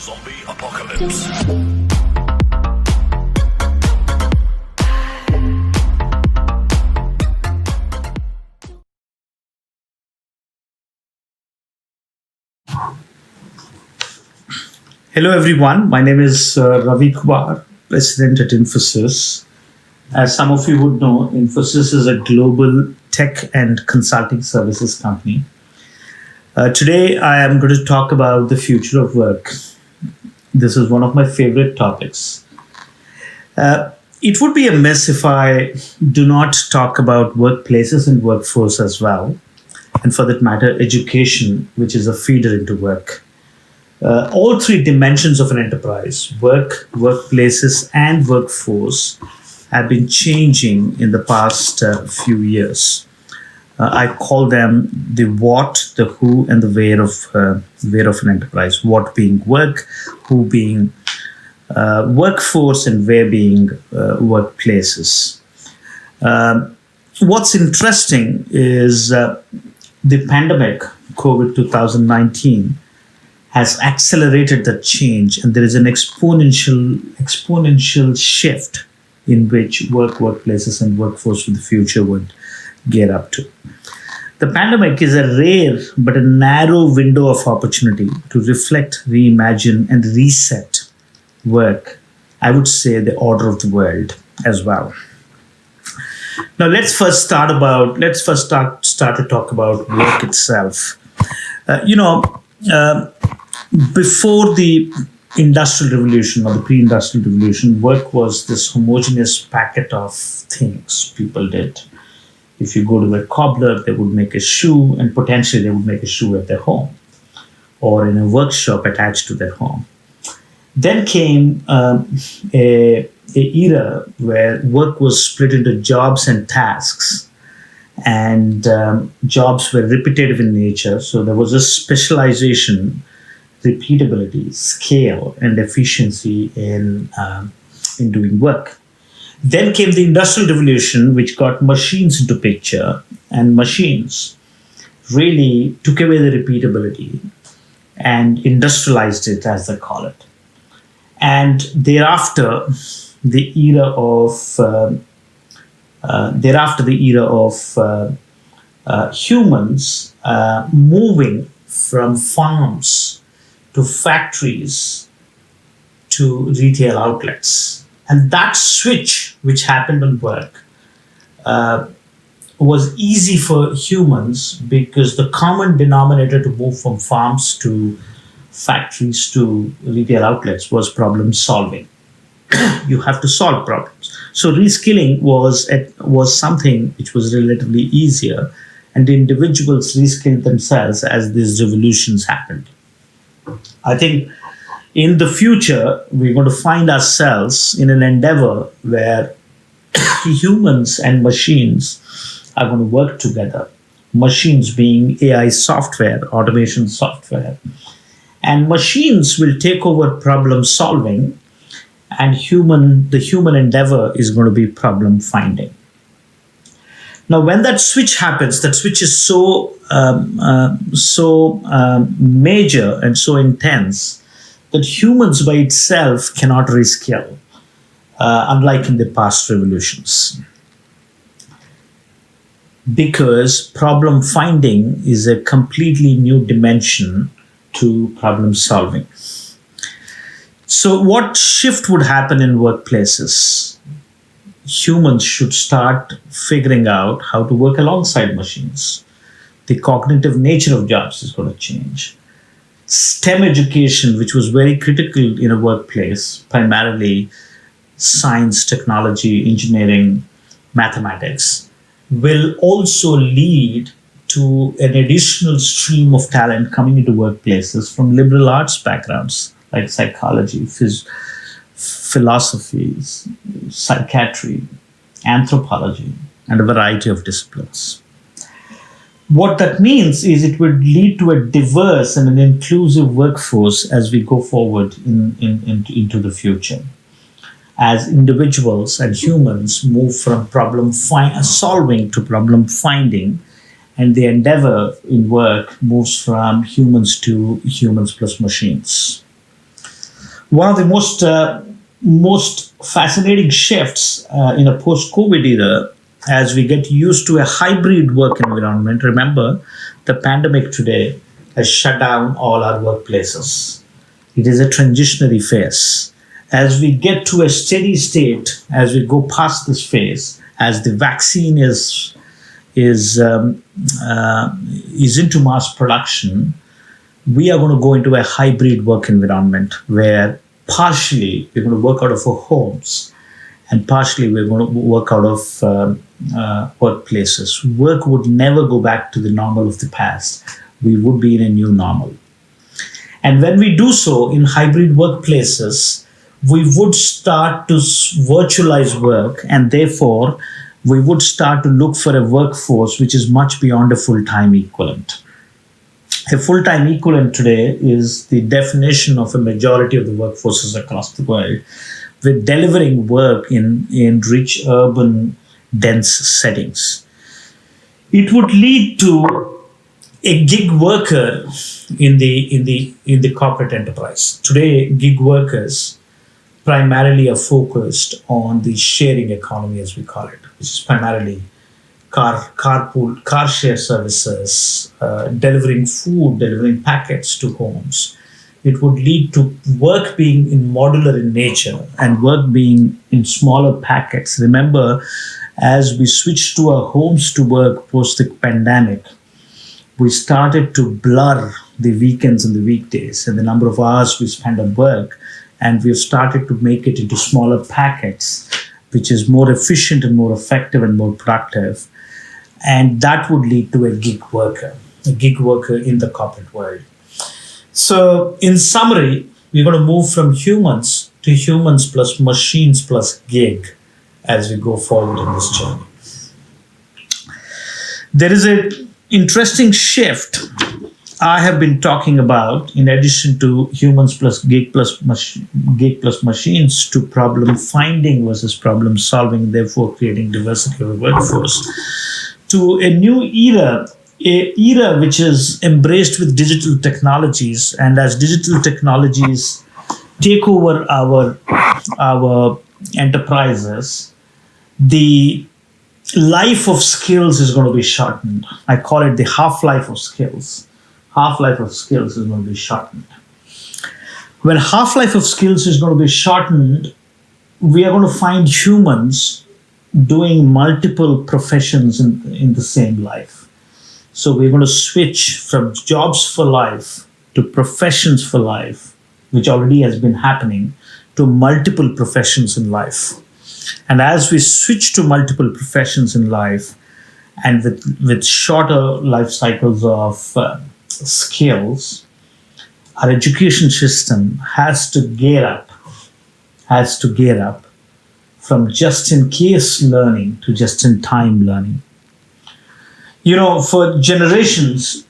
Zombie apocalypse. Hello, everyone. My name is Ravi Kumar, President at Infosys. As some of you would know, Infosys is a global tech and consulting services company. Today, I am going to talk about the future of work. This is one of my favorite topics. It would be a mess if I do not talk about workplaces and workforce as well, and for that matter, education, which is a feeder into work. All three dimensions of an enterprise, work, workplaces, and workforce, have been changing in the past few years. I call them the what, the who, and the where of an enterprise. What being work, who being workforce, and where being workplaces. What's interesting is the pandemic, COVID 2019, has accelerated the change, and there is an exponential shift in which work, workplaces, and workforce for the future would get up to. The pandemic is a rare but a narrow window of opportunity to reflect, reimagine, and reset work. I would say the order of the world as well. Now let's first start to talk about work itself. Before the industrial revolution or the pre-industrial revolution, work was this homogeneous packet of things people did. If you go to a cobbler, they would make a shoe, and potentially they would make a shoe at their home or in a workshop attached to their home. Then came a era where work was split into jobs and tasks, and jobs were repetitive in nature. So there was a specialization, repeatability, scale, and efficiency in doing work. Then came the Industrial Revolution, which got machines into picture, and machines really took away the repeatability and industrialized it, as they call it. And thereafter, the era of humans moving from farms to factories to retail outlets. And that switch, which happened on work, was easy for humans because the common denominator to move from farms to factories to retail outlets was problem solving. You have to solve problems. So reskilling was something which was relatively easier, and the individuals reskilled themselves as these revolutions happened. I think in the future, we're going to find ourselves in an endeavor where humans and machines are going to work together. Machines being AI software, automation software, and machines will take over problem solving, and the human endeavor is going to be problem finding. Now, when that switch happens, that switch is so major and so intense that humans by itself cannot reskill, unlike in the past revolutions. Because problem finding is a completely new dimension to problem solving. So what shift would happen in workplaces? Humans should start figuring out how to work alongside machines. The cognitive nature of jobs is going to change. STEM education, which was very critical in a workplace, primarily science, technology, engineering, mathematics, will also lead to an additional stream of talent coming into workplaces from liberal arts backgrounds like psychology, philosophy, psychiatry, anthropology, and a variety of disciplines. What that means is it would lead to a diverse and an inclusive workforce as we go forward into the future. As individuals and humans move from problem solving to problem finding, and the endeavor in work moves from humans to humans plus machines. One of the most fascinating shifts in a post-COVID era, as we get used to a hybrid work environment. Remember, the pandemic today has shut down all our workplaces. It is a transitionary phase. As we get to a steady state, as we go past this phase, as the vaccine is um, is into mass production, we are going to go into a hybrid work environment where partially we're going to work out of our homes and partially we're going to work out of workplaces. Work would never go back to the normal of the past. We would be in a new normal. And when we do so in hybrid workplaces, we would start to virtualize work, and therefore we would start to look for a workforce which is much beyond a full time equivalent. A full time equivalent today is the definition of a majority of the workforces across the world, with delivering work in rich urban dense settings. It would lead to a gig worker in the corporate enterprise. Today, gig workers primarily are focused on the sharing economy, as we call it, which is primarily car share services, delivering food, delivering packets to homes. It would lead to work being in modular in nature and work being in smaller packets. Remember, as we switched to our homes to work post the pandemic, we started to blur the weekends and the weekdays and the number of hours we spend on work, and we've started to make it into smaller packets, which is more efficient and more effective and more productive. And that would lead to a gig worker in the corporate world. So, in summary, we're going to move from humans to humans plus machines plus gig as we go forward in this journey. There is an interesting shift I have been talking about, in addition to humans plus gig plus machines, to problem finding versus problem solving, therefore creating diversity of the workforce, to a new era, a era which is embraced with digital technologies. And as digital technologies take over our enterprises, the life of skills is going to be shortened. I call it the half-life of skills. Half-life of skills is going to be shortened. When half-life of skills is going to be shortened, we are going to find humans doing multiple professions in the same life. So we're going to switch from jobs for life to professions for life, which already has been happening, to multiple professions in life. And as we switch to multiple professions in life, and with shorter life cycles of skills, our education system has to gear up from just in case learning to just in time learning. You know, for generations,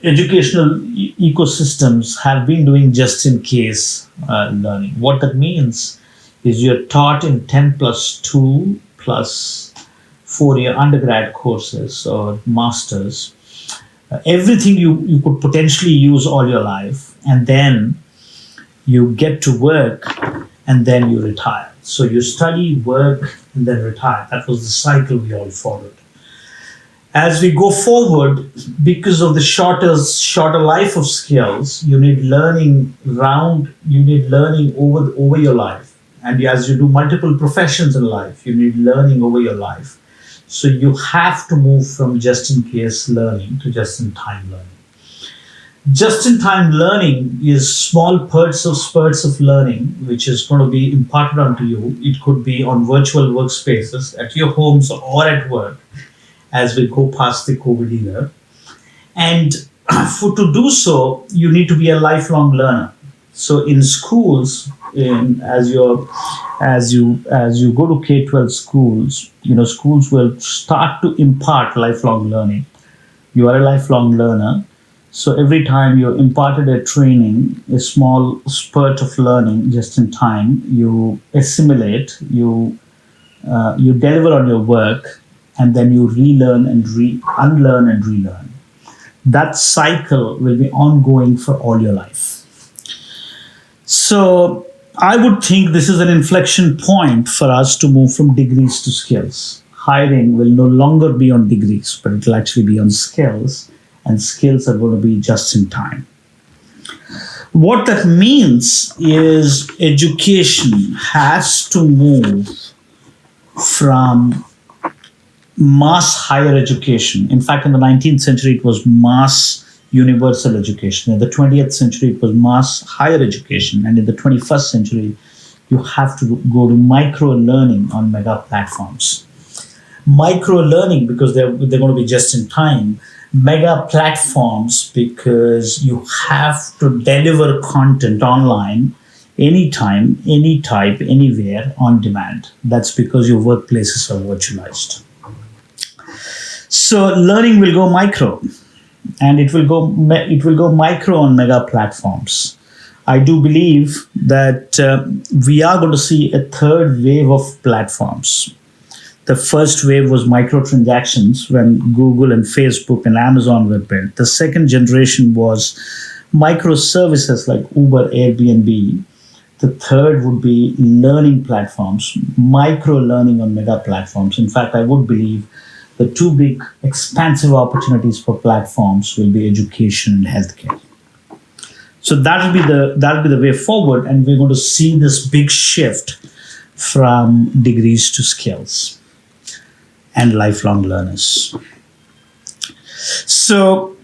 educational ecosystems have been doing just in case learning. What that means is you're taught in 10 plus 2 plus 4-year undergrad courses or masters, everything you could potentially use all your life, and then you get to work and then you retire. So you study, work, and then retire. That was the cycle we all followed. As we go forward, because of the shorter life of skills, you need learning over your life. And as you do multiple professions in life, you need learning over your life. So you have to move from just-in-case learning to just-in-time learning. Just-in-time learning is small spurts of learning, which is going to be imparted onto you. It could be on virtual workspaces, at your homes or at work, as we go past the COVID era. And to do so, you need to be a lifelong learner. So in schools, as you go to K-12 schools, schools will start to impart lifelong learning. You are a lifelong learner. So every time you're imparted a training, a small spurt of learning just in time, you assimilate, you deliver on your work, and then you relearn and unlearn and relearn. That cycle will be ongoing for all your life. So I would think this is an inflection point for us to move from degrees to skills. Hiring will no longer be on degrees, but it will actually be on skills, and skills are going to be just in time. What that means is education has to move from mass higher education. In fact, in the 19th century, it was mass universal education. In the 20th century, it was mass higher education. And in the 21st century, you have to go to micro learning on mega platforms. Micro learning because they're going to be just in time. Mega platforms because you have to deliver content online anytime, any type, anywhere on demand. That's because your workplaces are virtualized. So learning will go micro, and it will go micro on mega platforms. I do believe that we are going to see a third wave of platforms. The first wave was microtransactions when Google and Facebook and Amazon were built. The second generation was microservices like Uber, Airbnb. The third would be learning platforms, micro learning on mega platforms. In fact, I would believe the two big expansive opportunities for platforms will be education and healthcare. So that'll be the way forward, and we're going to see this big shift from degrees to skills and lifelong learners. So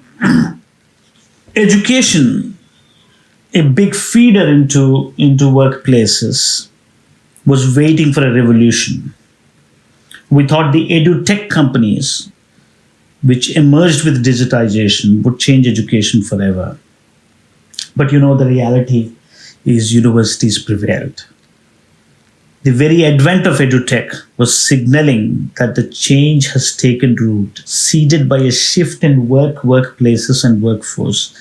education, a big feeder into workplaces, was waiting for a revolution. We thought the edu-tech companies, which emerged with digitization, would change education forever. But the reality is universities prevailed. The very advent of edutech was signaling that the change has taken root, seeded by a shift in workplaces, and workforce.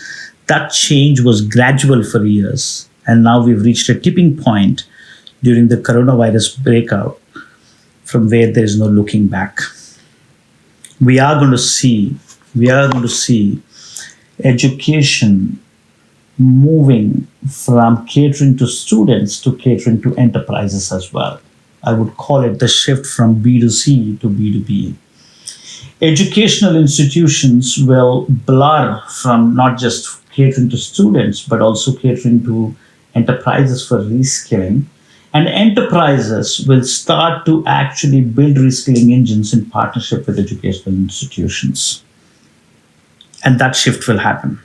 That change was gradual for years, and now we've reached a tipping point during the coronavirus breakout from where there is no looking back. We are going to see education moving from catering to students to catering to enterprises as well. I would call it the shift from B2C to B2B. Educational institutions will blur from not just catering to students, but also catering to enterprises for reskilling. And enterprises will start to actually build reskilling engines in partnership with educational institutions. And that shift will happen.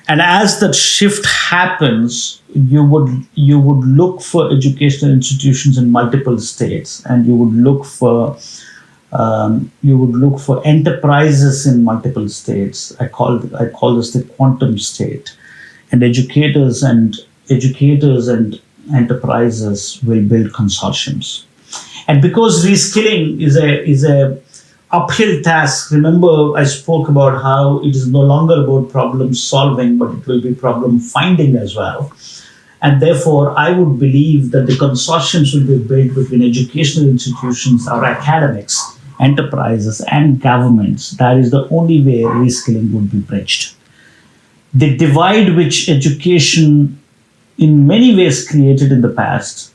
And as that shift happens, you would look for educational institutions in multiple states, and you would look for enterprises in multiple states. I call this the quantum state, and educators and enterprises will build consortiums. And because reskilling is a uphill task. Remember, I spoke about how it is no longer about problem solving, but it will be problem finding as well. And therefore, I would believe that the consortiums will be built between educational institutions or academics, enterprises, and governments. That is the only way reskilling would be bridged. The divide which education in many ways created in the past,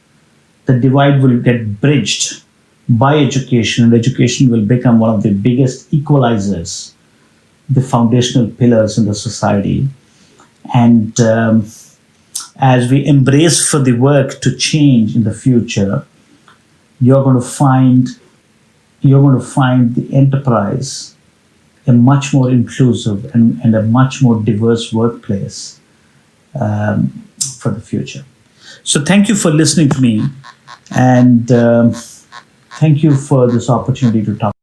the divide will get bridged by education, and education will become one of the biggest equalizers, the foundational pillars in the society. And as we embrace for the work to change in the future, you're going to find the enterprise a much more inclusive and a much more diverse workplace for the future. So thank you for listening to me, and thank you for this opportunity to talk.